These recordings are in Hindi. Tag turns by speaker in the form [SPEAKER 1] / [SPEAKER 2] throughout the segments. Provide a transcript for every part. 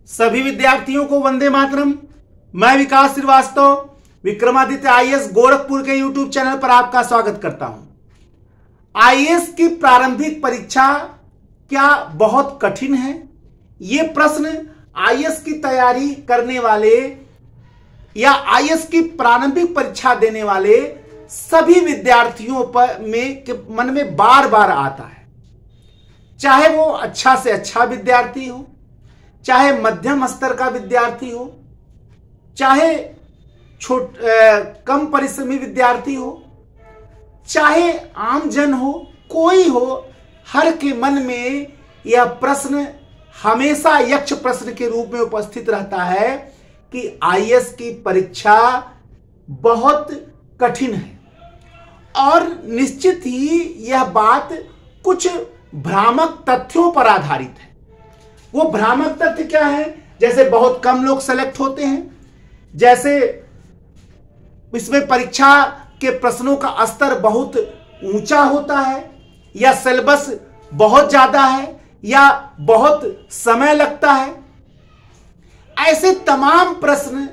[SPEAKER 1] सभी विद्यार्थियों को वंदे मातरम। मैं विकास श्रीवास्तव विक्रमादित्य आईएएस गोरखपुर के यूट्यूब चैनल पर आपका स्वागत करता हूं। आईएएस की प्रारंभिक परीक्षा क्या बहुत कठिन है? यह प्रश्न आईएएस की तैयारी करने वाले या आईएएस की प्रारंभिक परीक्षा देने वाले सभी विद्यार्थियों मन में बार बार आता है। चाहे वो अच्छा से अच्छा विद्यार्थी हो, चाहे मध्यम स्तर का विद्यार्थी हो, चाहे कम परिश्रमी विद्यार्थी हो, चाहे आम जन हो, कोई हो, हर के मन में यह प्रश्न हमेशा यक्ष प्रश्न के रूप में उपस्थित रहता है कि आईएएस की परीक्षा बहुत कठिन है। और निश्चित ही यह बात कुछ भ्रामक तथ्यों पर आधारित है। वो भ्रामक तथ्य क्या है? जैसे बहुत कम लोग सेलेक्ट होते हैं, जैसे इसमें परीक्षा के प्रश्नों का स्तर बहुत ऊंचा होता है, या सिलेबस बहुत ज्यादा है, या बहुत समय लगता है। ऐसे तमाम प्रश्न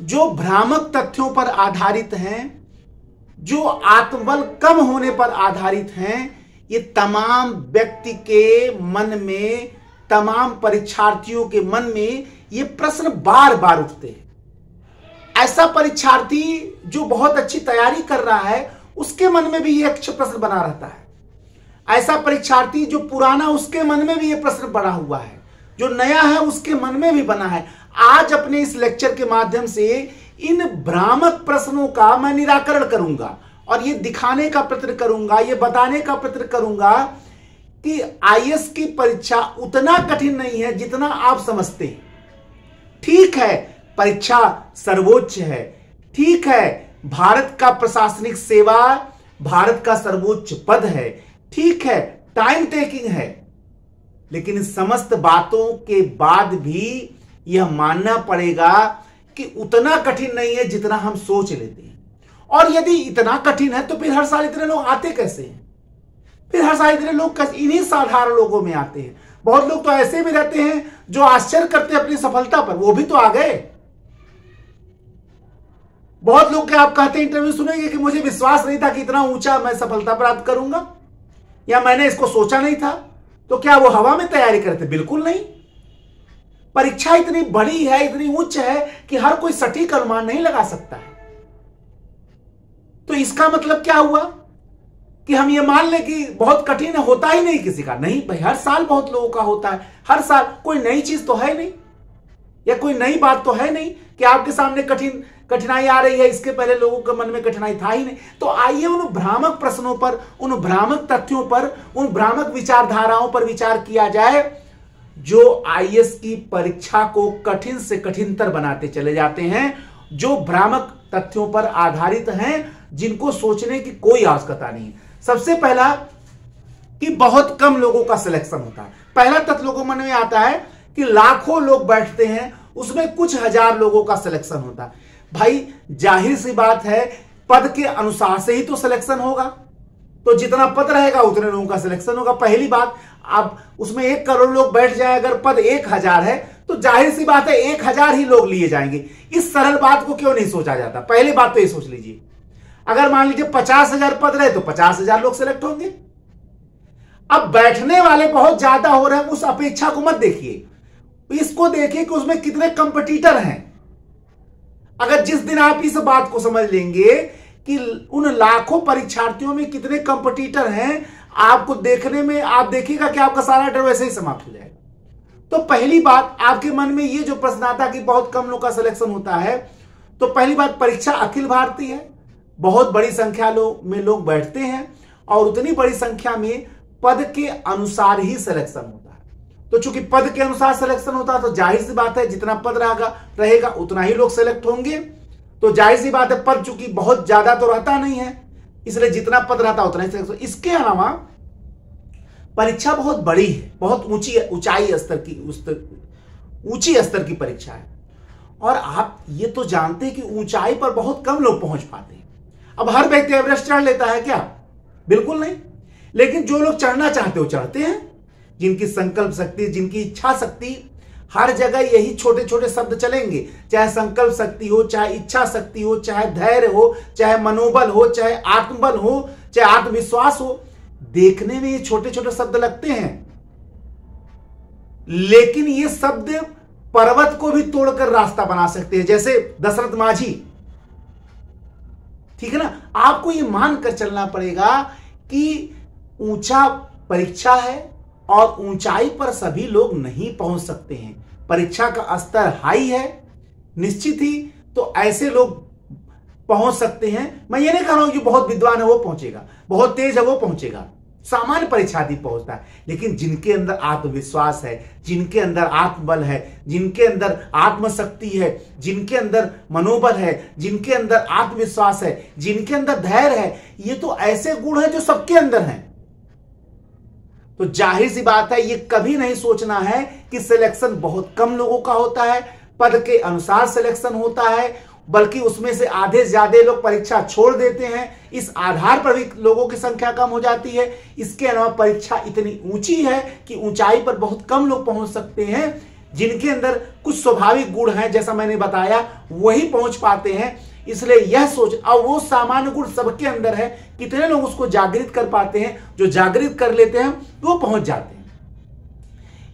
[SPEAKER 1] जो भ्रामक तथ्यों पर आधारित हैं, जो आत्मबल कम होने पर आधारित हैं, ये तमाम व्यक्ति के मन में, तमाम परीक्षार्थियों के मन में ये प्रश्न बार बार उठते हैं। ऐसा परीक्षार्थी जो बहुत अच्छी तैयारी कर रहा है, उसके मन में भी ये यक्ष प्रश्न बना रहता है। ऐसा परीक्षार्थी जो पुराना, उसके मन में भी ये प्रश्न बना हुआ है। जो नया है उसके मन में भी बना है। आज अपने इस लेक्चर के माध्यम से इन भ्रामक प्रश्नों का मैं निराकरण करूंगा और ये दिखाने का प्रयत्न करूंगा, ये बताने का प्रयत्न करूंगा कि आईएएस की परीक्षा उतना कठिन नहीं है जितना आप समझते हैं। ठीक है, परीक्षा सर्वोच्च है, ठीक है, भारत का प्रशासनिक सेवा भारत का सर्वोच्च पद है, ठीक है, टाइम टेकिंग है, लेकिन इस समस्त बातों के बाद भी यह मानना पड़ेगा कि उतना कठिन नहीं है जितना हम सोच लेते हैं। और यदि इतना कठिन है तो फिर हर साल इतने लोग आते कैसे हैं? फिर हर साल इतने लोग इन्हीं साधारण लोगों में आते हैं। बहुत लोग तो ऐसे भी रहते हैं जो आश्चर्य करते हैं अपनी सफलता पर, वो भी तो आ गए। बहुत लोग के आप कहते हैं, इंटरव्यू सुनेंगे कि मुझे विश्वास नहीं था कि इतना ऊंचा मैं सफलता प्राप्त करूंगा, या मैंने इसको सोचा नहीं था। तो क्या वो हवा में तैयारी करते? बिल्कुल नहीं। परीक्षा इतनी बड़ी है, इतनी उच्च है कि हर कोई सटीक अनुमान नहीं लगा सकता है। तो इसका मतलब क्या हुआ कि हम ये मान लें कि बहुत कठिन होता ही नहीं किसी का? नहीं भाई, हर साल बहुत लोगों का होता है। हर साल कोई नई चीज तो है नहीं, या कोई नई बात तो है नहीं कि आपके सामने कठिनाई आ रही है, इसके पहले लोगों के मन में कठिनाई था ही नहीं। तो आइए उन भ्रामक प्रश्नों पर, उन भ्रामक तथ्यों पर, उन भ्रामक विचारधाराओं पर विचार किया जाए जो आईएएस की परीक्षा को कठिन से कठिनतर बनाते चले जाते हैं, जो भ्रामक तथ्यों पर आधारित हैं, जिनको सोचने की कोई आवश्यकता नहीं है। सबसे पहला कि बहुत कम लोगों का सिलेक्शन होता है। पहला तथ्य लोगों के मन में आता है कि लाखों लोग बैठते हैं, उसमें कुछ हजार लोगों का सिलेक्शन होता है। भाई जाहिर सी बात है, पद के अनुसार से ही तो सिलेक्शन होगा। तो जितना पद रहेगा उतने लोगों का सिलेक्शन होगा। पहली बात, अब उसमें 1 करोड़ लोग बैठ जाए, अगर पद 1000 है तो जाहिर सी बात है 1000 ही लोग लिए जाएंगे। इस सरल बात को क्यों नहीं सोचा जाता? पहली बात तो ये सोच लीजिए, अगर मान लीजिए 50,000 पद रहे तो 50,000 लोग सिलेक्ट होंगे। अब बैठने वाले बहुत ज्यादा हो रहे हैं, उस अपेक्षा को मत देखिए, इसको देखिए कि उसमें कितने कंपटीटर हैं। अगर जिस दिन आप इस बात को समझ लेंगे कि उन लाखों परीक्षार्थियों में कितने कंपटीटर हैं, आपको देखने में, आप देखिएगा कि आपका सारा डर वैसे ही समाप्त हो जाएगा। तो पहली बात, आपके मन में ये जो प्रश्न आता कि बहुत कम लोग का सिलेक्शन होता है, तो पहली बात, परीक्षा अखिल भारतीय है, बहुत बड़ी संख्या में लोग बैठते हैं, और उतनी बड़ी संख्या में पद के अनुसार ही सिलेक्शन होता है। तो चूंकि पद के अनुसार सिलेक्शन होता है, तो जाहिर सी बात है जितना पद रहेगा उतना ही लोग सिलेक्ट होंगे। तो जाहिर सी बात है, पद चूंकि बहुत ज्यादा तो रहता नहीं है, इसलिए जितना पद रहता उतना ही सिलेक्शन। इसके अलावा परीक्षा बहुत बड़ी है, बहुत ऊंची स्तर की परीक्षा है, और आप ये तो जानते हैं कि ऊंचाई पर बहुत कम लोग पहुंच पाते हैं। अब हर व्यक्ति एवरेस्ट चढ़ लेता है क्या? बिल्कुल नहीं। लेकिन जो लोग चढ़ना चाहते हो चढ़ते हैं, जिनकी संकल्प शक्ति, जिनकी इच्छा शक्ति हर जगह यही छोटे छोटे शब्द चलेंगे, चाहे संकल्प शक्ति हो, चाहे इच्छा शक्ति हो, चाहे धैर्य हो, चाहे मनोबल हो, चाहे आत्मबल हो, चाहे आत्मविश्वास हो। देखने में ये छोटे छोटे शब्द लगते हैं, लेकिन ये शब्द पर्वत को भी तोड़कर रास्ता बना सकते हैं, जैसे दशरथ माझी। ठीक है ना। आपको ये मानकर चलना पड़ेगा कि ऊंचा परीक्षा है और ऊंचाई पर सभी लोग नहीं पहुंच सकते हैं। परीक्षा का स्तर हाई है, निश्चित ही तो ऐसे लोग पहुंच सकते हैं। मैं ये नहीं कह रहा हूं कि बहुत विद्वान है वो पहुंचेगा, बहुत तेज है वो पहुंचेगा, सामान्य परीक्षार्थी पहुंचता है। लेकिन जिनके अंदर आत्मविश्वास है, जिनके अंदर आत्मबल है, जिनके अंदर आत्मशक्ति है, जिनके अंदर मनोबल है, जिनके अंदर आत्मविश्वास है, जिनके अंदर धैर्य है, ये तो ऐसे गुण हैं जो सबके अंदर हैं। तो जाहिर सी बात है, ये कभी नहीं सोचना है कि सिलेक्शन बहुत कम लोगों का होता है, पद के अनुसार सिलेक्शन होता है, बल्कि उसमें से आधे से ज्यादा लोग परीक्षा छोड़ देते हैं। इस आधार पर भी लोगों की संख्या कम हो जाती है। इसके अलावा परीक्षा इतनी ऊंची है कि ऊंचाई पर बहुत कम लोग पहुंच सकते हैं। जिनके अंदर कुछ स्वाभाविक गुण हैं, जैसा मैंने बताया, वही पहुंच पाते हैं। इसलिए यह सोच, अब वो सामान्य गुण सबके अंदर है, कितने लोग उसको जागृत कर पाते हैं? जो जागृत कर लेते हैं वो पहुंच जाते हैं।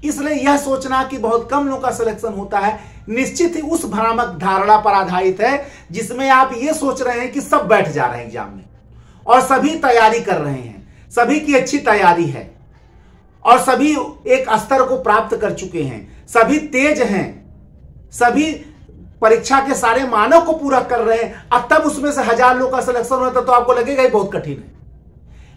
[SPEAKER 1] इसलिए यह सोचना कि बहुत कम लोगों का सिलेक्शन होता है, निश्चित ही उस भ्रामक धारणा पर आधारित है जिसमें आप ये सोच रहे हैं कि सब बैठ जा रहे हैं एग्जाम में और सभी तैयारी कर रहे हैं, सभी की अच्छी तैयारी है और सभी एक स्तर को प्राप्त कर चुके हैं, सभी तेज हैं, सभी परीक्षा के सारे मानक को पूरा कर रहे हैं। अब तब उसमें से 1000 लोगों का सिलेक्शन होता तो आपको लगेगा ही बहुत कठिन है।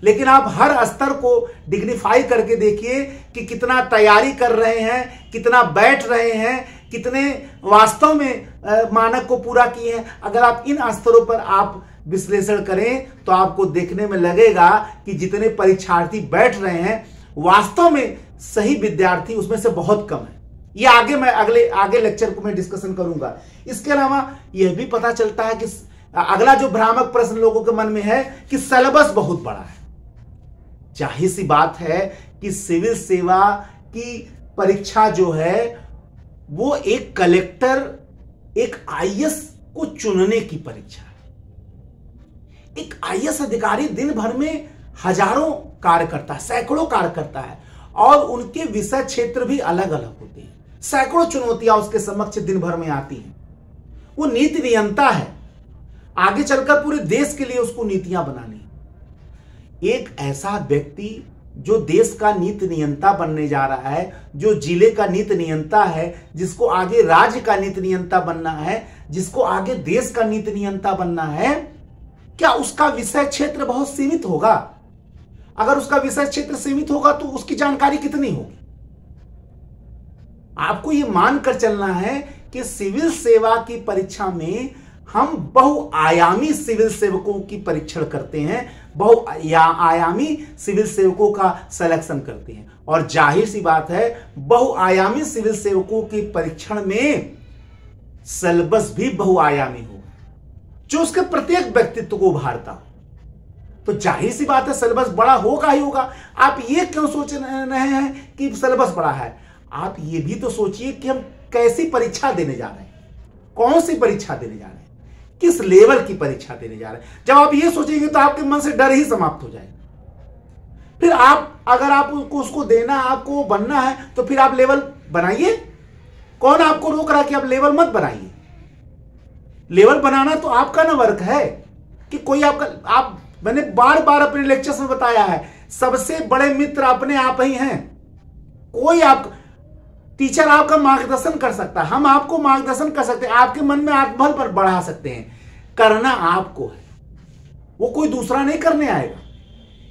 [SPEAKER 1] लेकिन आप हर स्तर को डिग्निफाई करके देखिए कि कितना तैयारी कर रहे हैं, कितना बैठ रहे हैं, कितने वास्तव में मानक को पूरा किए हैं। अगर आप इन स्तरों पर आप विश्लेषण करें तो आपको देखने में लगेगा कि जितने परीक्षार्थी बैठ रहे हैं, वास्तव में सही विद्यार्थी उसमें से बहुत कम है। ये आगे मैं आगे लेक्चर को मैं डिस्कशन करूंगा। इसके अलावा यह भी पता चलता है कि अगला जो भ्रामक प्रश्न लोगों के मन में है कि सिलेबस बहुत बड़ा है। जाहिर सी बात है कि सिविल सेवा की परीक्षा जो है वो एक कलेक्टर, एक आईएएस को चुनने की परीक्षा है। एक आईएएस अधिकारी दिन भर में हजारों कार्य करता है, सैकड़ों कार्य करता है और उनके विषय क्षेत्र भी अलग अलग होते हैं। सैकड़ों चुनौतियां उसके समक्ष दिन भर में आती हैं। वो नीति नियंता है, आगे चलकर पूरे देश के लिए उसको नीतियां बनानी। एक ऐसा व्यक्ति जो देश का नीति नियंता बनने जा रहा है, जो जिले का नीति नियंता है, जिसको आगे राज्य का नीति नियंता बनना है, जिसको आगे देश का नीति नियंता बनना है, क्या उसका विषय क्षेत्र बहुत सीमित होगा? अगर उसका विषय क्षेत्र सीमित होगा तो उसकी जानकारी कितनी होगी? आपको यह मानकर चलना है कि सिविल सेवा की परीक्षा में हम बहुआयामी सिविल सेवकों की परीक्षण करते हैं, बहुआयामी सिविल सेवकों का सिलेक्शन करते हैं। और जाहिर सी बात है, बहुआयामी सिविल सेवकों के परीक्षण में सिलेबस भी बहुआयामी होगा, जो उसके प्रत्येक व्यक्तित्व को उभारता हो। तो जाहिर सी बात है सिलेबस बड़ा होगा ही होगा। आप ये क्यों सोच रहे हैं कि सिलेबस बड़ा है? आप ये भी तो सोचिए कि हम कैसी परीक्षा देने जा रहे हैं, कौन सी परीक्षा देने जा रहे हैं, किस लेवल की परीक्षा देने जा रहे हैं। जब आप ये सोचेंगे तो आपके मन से डर ही समाप्त हो जाएगा। फिर आप अगर आपको उसको देना, आपको बनना है, तो फिर आप लेवल बनाइए। कौन आपको रोक रहा है कि आप लेवल मत बनाइए? लेवल बनाना तो आपका ना वर्क है कि कोई आपका मैंने बार बार अपने लेक्चर्स में बताया है, सबसे बड़े मित्र अपने आप ही हैं। कोई टीचर आपका मार्गदर्शन कर सकता है, हम आपको मार्गदर्शन कर सकते हैं, आपके मन में आत्मबल पर बढ़ा सकते हैं। करना आपको है, वो कोई दूसरा नहीं करने आएगा।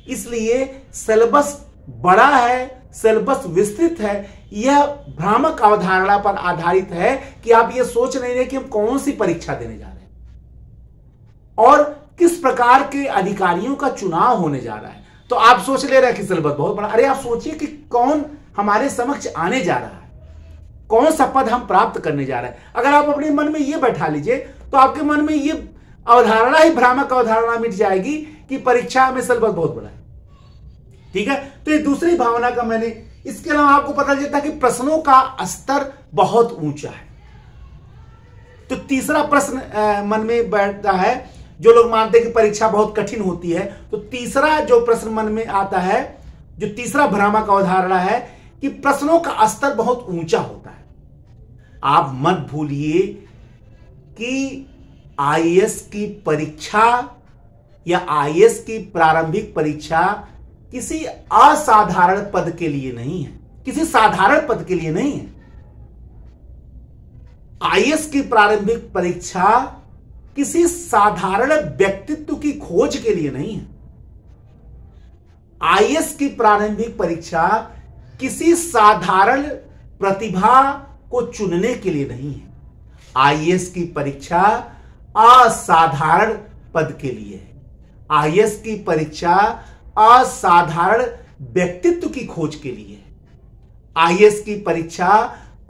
[SPEAKER 1] इसलिए सिलेबस बड़ा है, सिलेबस विस्तृत है। यह भ्रामक अवधारणा पर आधारित है कि आप ये सोच नहीं रहे कि हम कौन सी परीक्षा देने जा रहे हैं और किस प्रकार के अधिकारियों का चुनाव होने जा रहा है। तो आप सोच ले रहे हैं कि सिलेबस बहुत बड़ा। अरे आप सोचिए कि कौन हमारे समक्ष आने जा रहा है, कौन सा पद हम प्राप्त करने जा रहे हैं। अगर आप अपने मन में ये बैठा लीजिए तो आपके मन में ये अवधारणा ही, भ्रामक अवधारणा मिट जाएगी कि परीक्षा में सिलेबस बहुत बड़ा है। ठीक है। तो ये दूसरी भावना का मैंने इसके अलावा आपको पता चलता है कि प्रश्नों का स्तर बहुत ऊंचा है। तो तीसरा प्रश्न मन में बैठता है, जो लोग मानते हैं कि परीक्षा बहुत कठिन होती है, तो तीसरा जो प्रश्न मन में आता है, जो तीसरा भ्रामक अवधारणा है कि प्रश्नों का स्तर बहुत ऊंचा होता है। आप मत भूलिए कि आईएएस की परीक्षा या आईएएस की प्रारंभिक परीक्षा किसी असाधारण पद के लिए नहीं है, किसी साधारण पद के लिए नहीं है। आईएएस की प्रारंभिक परीक्षा किसी साधारण व्यक्तित्व की खोज के लिए नहीं है। आईएएस की प्रारंभिक परीक्षा किसी साधारण प्रतिभा को चुनने के लिए नहीं है। आईएएस की परीक्षा असाधारण पद के लिए है। आईएएस की परीक्षा असाधारण व्यक्तित्व की खोज के लिए है। आईएएस की परीक्षा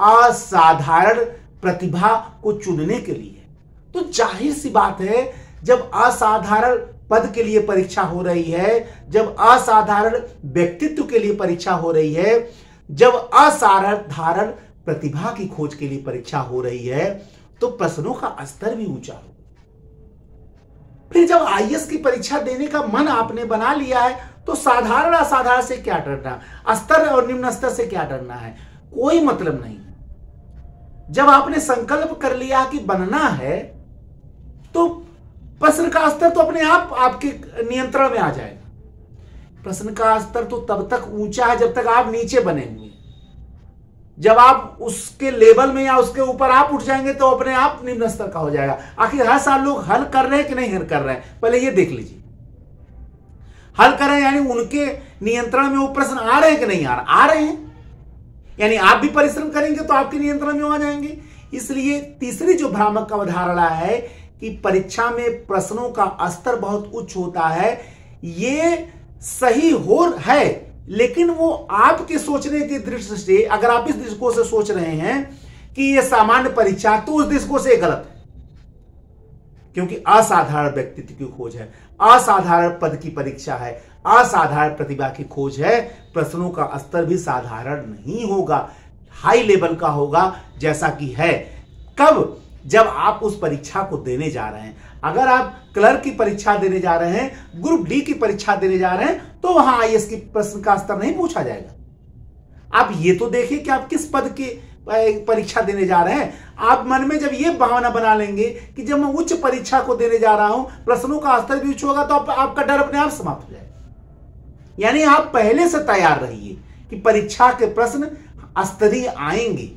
[SPEAKER 1] असाधारण प्रतिभा को चुनने के लिए है। तो जाहिर सी बात है, जब असाधारण पद के लिए परीक्षा हो रही है, जब असाधारण व्यक्तित्व के लिए परीक्षा हो रही है, जब असाधारण प्रतिभा की खोज के लिए परीक्षा हो रही है, तो प्रश्नों का स्तर भी ऊंचा होगा। फिर जब आईएएस की परीक्षा देने का मन आपने बना लिया है, तो साधारण असाधारण से क्या डरना, स्तर और निम्न स्तर से क्या डरना है, कोई मतलब नहीं। जब आपने संकल्प कर लिया कि बनना है, तो प्रश्न का स्तर तो अपने आप आपके नियंत्रण में आ जाएगा। प्रश्न का स्तर तो तब तक ऊंचा है जब तक आप नीचे बने हुए। जब आप उसके लेवल में या उसके ऊपर आप उठ जाएंगे तो अपने आप निम्न स्तर का हो जाएगा। आखिर हर साल लोग हल कर रहे हैं कि नहीं हल कर रहे हैं, पहले ये देख लीजिए। हल कर रहे हैं यानी उनके नियंत्रण में वो प्रश्न आ रहे हैं कि नहीं आ रहे हैं, यानी आप भी परिश्रम करेंगे तो आपके नियंत्रण में आ जाएंगे। इसलिए तीसरी जो भ्रामक अवधारणा है कि परीक्षा में प्रश्नों का स्तर बहुत उच्च होता है, ये सही हो है, लेकिन वो आपके सोचने की दृष्टि से, अगर आप इस दृष्टिकोण से सोच रहे हैं कि ये सामान्य परीक्षा, तो उस दृष्टिकोण से गलत है। क्योंकि असाधारण व्यक्तित्व की खोज है, असाधारण पद की परीक्षा है, असाधारण प्रतिभा की खोज है। प्रश्नों का स्तर भी साधारण नहीं होगा, हाई लेवल का होगा, जैसा कि है। कब? जब आप उस परीक्षा को देने जा रहे हैं। अगर आप क्लर्क की परीक्षा देने जा रहे हैं, ग्रुप डी की परीक्षा देने जा रहे हैं, तो वहां आईएएस की प्रश्न का स्तर नहीं पूछा जाएगा। आप ये तो देखिए कि आप किस पद की परीक्षा देने जा रहे हैं। आप मन में जब ये भावना बना लेंगे कि जब मैं उच्च परीक्षा को देने जा रहा हूं, प्रश्नों का स्तर भी उच्च होगा, तो आपका डर अपने आप समाप्त हो जाएगा। यानी आप पहले से तैयार रहिए कि परीक्षा के प्रश्न स्तरीय आएंगे।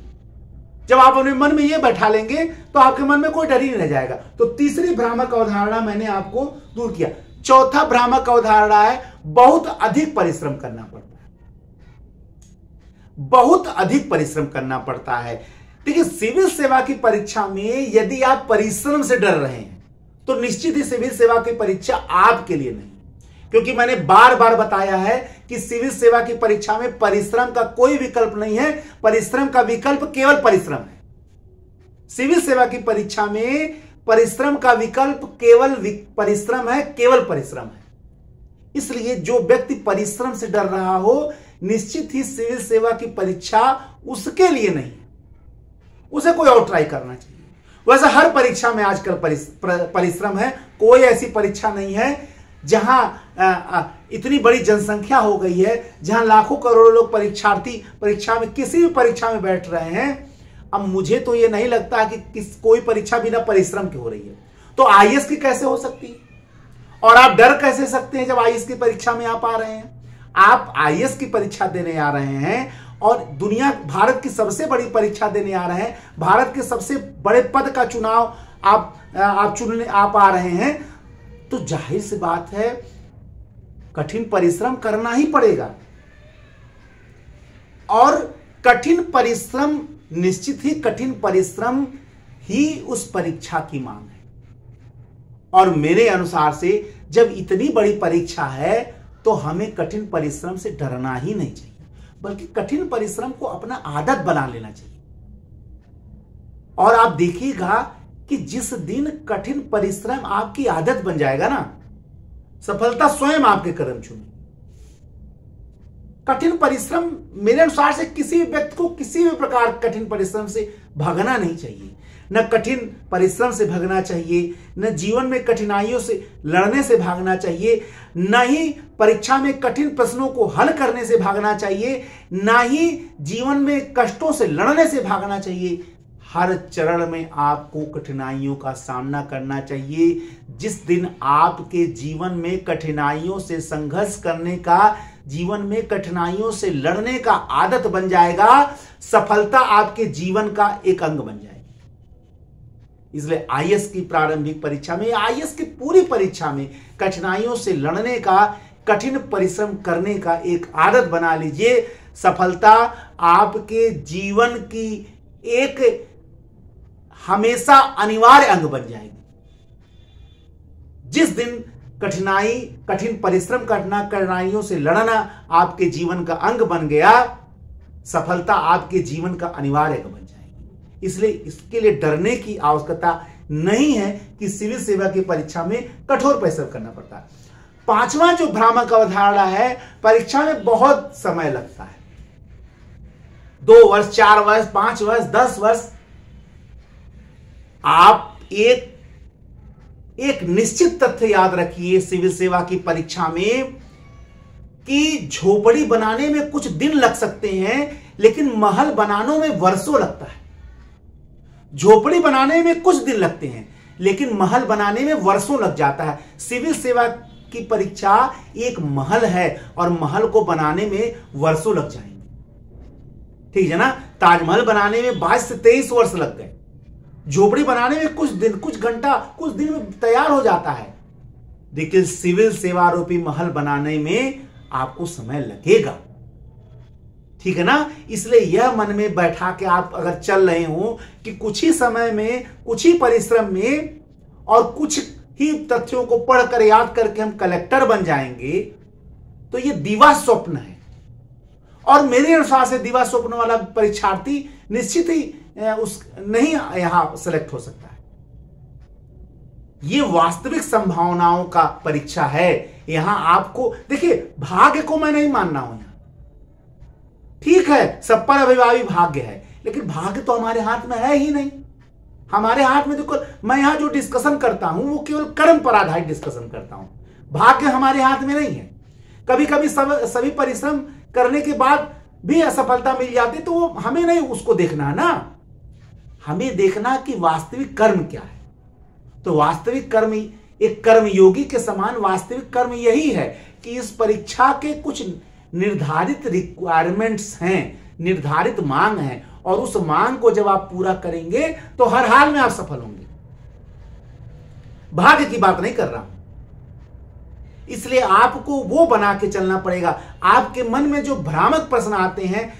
[SPEAKER 1] जब आप अपने मन में यह बैठा लेंगे तो आपके मन में कोई डर ही नहीं रह जाएगा। तो तीसरी भ्रामक अवधारणा मैंने आपको दूर किया। चौथा भ्रामक अवधारणा है बहुत अधिक परिश्रम करना पड़ता है। बहुत अधिक परिश्रम करना पड़ता है। देखिए, सिविल सेवा की परीक्षा में यदि आप परिश्रम से डर रहे हैं तो निश्चित ही सिविल सेवा की परीक्षा आपके लिए नहीं, क्योंकि मैंने बार बार बताया है कि सिविल सेवा की परीक्षा में परिश्रम का कोई विकल्प नहीं है। परिश्रम का विकल्प केवल परिश्रम है। सिविल सेवा की परीक्षा में परिश्रम का विकल्प केवल परिश्रम है, केवल परिश्रम है। इसलिए जो व्यक्ति परिश्रम से डर रहा हो, निश्चित ही सिविल सेवा की परीक्षा उसके लिए नहीं है, उसे कोई और ट्राई करना चाहिए। वैसे हर परीक्षा में आजकल परिश्रम है। कोई ऐसी परीक्षा नहीं है जहां इतनी बड़ी जनसंख्या हो गई है, जहां लाखों करोड़ों लोग परीक्षार्थी परीक्षा में, किसी भी परीक्षा में बैठ रहे हैं। अब मुझे तो ये नहीं लगता कि कोई परीक्षा बिना परिश्रम की हो रही है। तो आईएएस की कैसे हो सकती है? और आप डर कैसे सकते हैं जब आईएएस की परीक्षा में आप आ रहे हैं? आप आईएएस की परीक्षा देने आ रहे हैं और भारत की सबसे बड़ी परीक्षा देने आ रहे हैं। भारत के सबसे बड़े पद का चुनाव आप चुनने आप आ रहे हैं, तो जाहिर सी बात है कठिन परिश्रम करना ही पड़ेगा। और कठिन परिश्रम, निश्चित ही कठिन परिश्रम ही उस परीक्षा की मांग है। और मेरे अनुसार से जब इतनी बड़ी परीक्षा है तो हमें कठिन परिश्रम से डरना ही नहीं चाहिए, बल्कि कठिन परिश्रम को अपना आदत बना लेना चाहिए। और आप देखिएगा कि जिस दिन कठिन परिश्रम आपकी आदत बन जाएगा ना, सफलता स्वयं आपके कदम चूमेगी। कठिन परिश्रम मेरे अनुसार से किसी भी व्यक्ति को किसी भी प्रकार कठिन परिश्रम से भागना नहीं चाहिए। न कठिन परिश्रम से भागना चाहिए, न जीवन में कठिनाइयों से लड़ने से भागना चाहिए, न ही परीक्षा में कठिन प्रश्नों को हल करने से भागना चाहिए, न ही जीवन में कष्टों से लड़ने से भागना चाहिए। हर चरण में आपको कठिनाइयों का सामना करना चाहिए। जिस दिन आपके जीवन में कठिनाइयों से संघर्ष करने का, जीवन में कठिनाइयों से लड़ने का आदत बन जाएगा, सफलता आपके जीवन का एक अंग बन जाएगी। इसलिए आईएएस की प्रारंभिक परीक्षा में, आईएएस की पूरी परीक्षा में कठिनाइयों से लड़ने का, कठिन परिश्रम करने का एक आदत बना लीजिए। सफलता आपके जीवन की एक हमेशा अनिवार्य अंग बन जाएगी। जिस दिन कठिन परिश्रम करना, कठिनाइयों से लड़ना आपके जीवन का अंग बन गया, सफलता आपके जीवन का अनिवार्य अंग बन जाएगी। इसलिए इसके लिए डरने की आवश्यकता नहीं है कि सिविल सेवा की परीक्षा में कठोर परिश्रम करना पड़ता है। पांचवा जो भ्रामक अवधारणा है, परीक्षा में बहुत समय लगता है। 2 वर्ष, 4 वर्ष, 5 वर्ष, 10 वर्ष। आप एक निश्चित तथ्य याद रखिए सिविल सेवा की परीक्षा में कि झोपड़ी बनाने में कुछ दिन लग सकते हैं, लेकिन महल बनाने में वर्षों लगता है। झोपड़ी बनाने में कुछ दिन लगते हैं, लेकिन महल बनाने में वर्षों लग जाता है। सिविल सेवा की परीक्षा एक महल है और महल को बनाने में वर्षों लग जाएंगे। ठीक है ना। ताजमहल बनाने में 22 से 23 वर्ष लग गए। झोपड़ी बनाने में कुछ दिन, कुछ घंटा, कुछ दिन में तैयार हो जाता है। लेकिन सिविल सेवा रूपी महल बनाने में आपको समय लगेगा। ठीक है ना। इसलिए यह मन में बैठा के आप अगर चल रहे हो कि कुछ ही समय में, कुछ ही परिश्रम में और कुछ ही तथ्यों को पढ़कर याद करके हम कलेक्टर बन जाएंगे, तो यह दिवा स्वप्न है। और मेरे अनुसार से दिवा स्वप्न वाला परीक्षार्थी निश्चित ही नहीं यहां सेलेक्ट हो सकता है। यह वास्तविक संभावनाओं का परीक्षा है। यहां आपको देखिए, भाग्य को मैं नहीं मानना हूं। ठीक है, सब पर अभिभावी भाग्य है, लेकिन भाग्य तो हमारे हाथ में है ही नहीं। हमारे हाथ में देखो, मैं यहां जो डिस्कशन करता हूं वो केवल कर्म पर आधारित डिस्कशन करता हूं। भाग्य हमारे हाथ में नहीं है। कभी कभी सभी परिश्रम करने के बाद भी असफलता मिल जाती, तो वो हमें नहीं उसको देखना है ना। हमें देखना कि वास्तविक कर्म क्या है। तो वास्तविक कर्म, एक कर्मयोगी के समान वास्तविक कर्म यही है कि इस परीक्षा के कुछ निर्धारित रिक्वायरमेंट्स हैं, निर्धारित मांग है, और उस मांग को जब आप पूरा करेंगे तो हर हाल में आप सफल होंगे। भाग्य की बात नहीं कर रहा हूं। इसलिए आपको वो बना के चलना पड़ेगा। आपके मन में जो भ्रामक प्रश्न आते हैं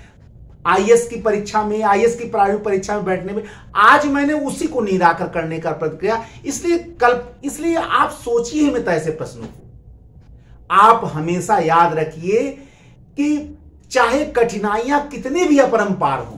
[SPEAKER 1] आईएएस की परीक्षा में, आईएएस की प्रारंभिक परीक्षा में बैठने में, आज मैंने उसी को निराकर करने का प्रयत्न किया। इसलिए आप सोचिए मत ऐसे प्रश्नों को। आप हमेशा याद रखिए कि चाहे कठिनाइयां कितनी भी अपरंपार हों,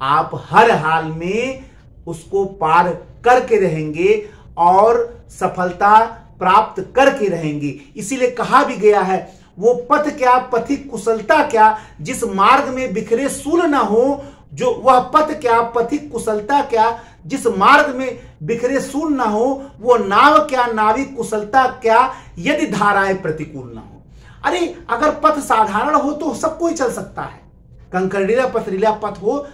[SPEAKER 1] आप हर हाल में उसको पार करके रहेंगे और सफलता प्राप्त करके रहेंगे। इसीलिए कहा भी गया है, वो पथ क्या, पथिक कुशलता क्या, जिस मार्ग में बिखरे सूल ना हो, जो वह पथ क्या, पथिक कुशलता क्या, जिस मार्ग में बिखरे सूल ना हो, वो नाव क्या, नाविक कुशलता क्या, यदि धाराएं प्रतिकूल ना हो। अरे अगर पथ साधारण हो तो सब कोई चल सकता है। कंकरीला पथरीला पथ हो,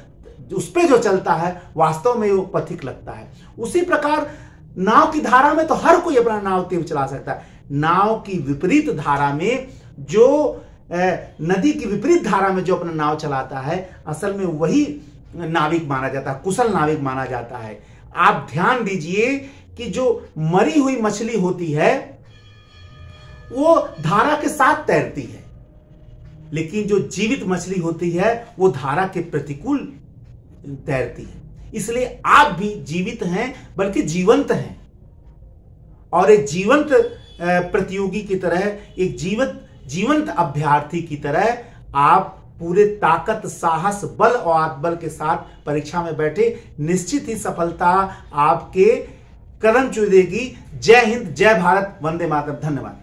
[SPEAKER 1] उस पे जो चलता है वास्तव में वो पथिक लगता है। उसी प्रकार नाव की धारा में तो हर कोई अपना नाव तेज चला सकता है। नाव की विपरीत धारा में जो नदी की विपरीत धारा में जो अपना नाव चलाता है, असल में वही नाविक माना जाता है, कुशल नाविक माना जाता है। आप ध्यान दीजिए कि जो मरी हुई मछली होती है वो धारा के साथ तैरती है, लेकिन जो जीवित मछली होती है वो धारा के प्रतिकूल तैरती है। इसलिए आप भी जीवित हैं, बल्कि जीवंत हैं, और एक जीवंत प्रतियोगी की तरह, एक जीवंत अभ्यर्थी की तरह आप पूरे ताकत, साहस, बल और आत्मबल के साथ परीक्षा में बैठे। निश्चित ही सफलता आपके कदम चूमेगी। जय हिंद, जय भारत, वंदे मातरम। धन्यवाद।